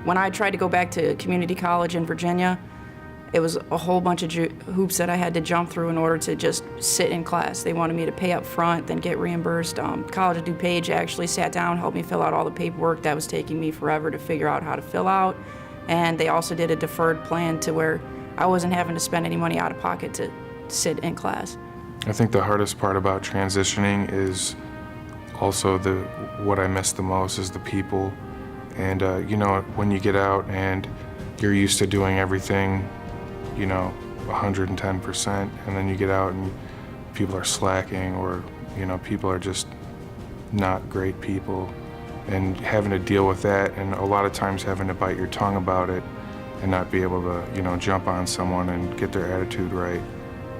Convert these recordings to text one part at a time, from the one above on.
When I tried to go back to community college in Virginia, it was a whole bunch of hoops that I had to jump through in order to just sit in class. They wanted me to pay up front, then get reimbursed. College of DuPage actually sat down, helped me fill out all the paperwork that was taking me forever to figure out how to fill out. And they also did a deferred plan to where I wasn't having to spend any money out of pocket to sit in class. I think the hardest part about transitioning is also what I miss the most is the people. And you know, when you get out and you're used to doing everything, you know, 110%, and then you get out and people are slacking, or, you know, people are just not great people, and having to deal with that, and a lot of times having to bite your tongue about it and not be able to, you know, jump on someone and get their attitude right.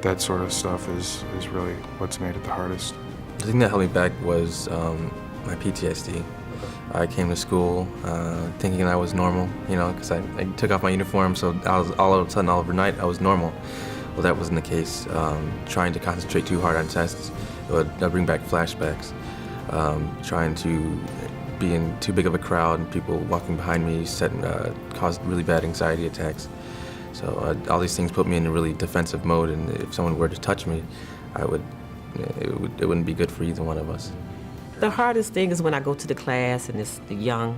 That sort of stuff is really what's made it the hardest. The thing that held me back was my PTSD. I came to school thinking I was normal, you know, because I took off my uniform, so I was all of a sudden, all overnight, I was normal. Well, that wasn't the case. Trying to concentrate too hard on tests would bring back flashbacks. Trying to be in too big of a crowd and people walking behind me caused really bad anxiety attacks. So all these things put me in a really defensive mode, and if someone were to touch me, it wouldn't be good for either one of us. The hardest thing is when I go to the class and it's the young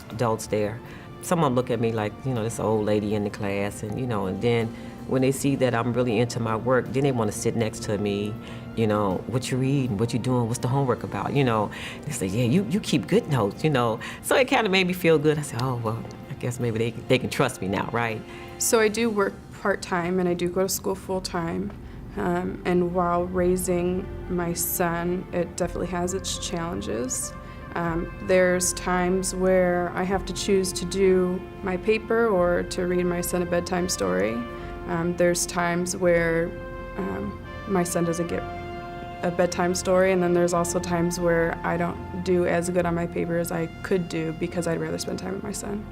adults there. Someone look at me like, you know, this old lady in the class, and, you know, and then when they see that I'm really into my work, then they want to sit next to me, you know, what you reading, what you doing, what's the homework about, you know. They say, yeah, you keep good notes, you know. So it kind of made me feel good. I said, oh, well, I guess maybe they can trust me now, right? So I do work part-time and I do go to school full-time. And while raising my son, it definitely has its challenges. There's times where I have to choose to do my paper or to read my son a bedtime story. There's times where my son doesn't get a bedtime story, and then there's also times where I don't do as good on my paper as I could do because I'd rather spend time with my son.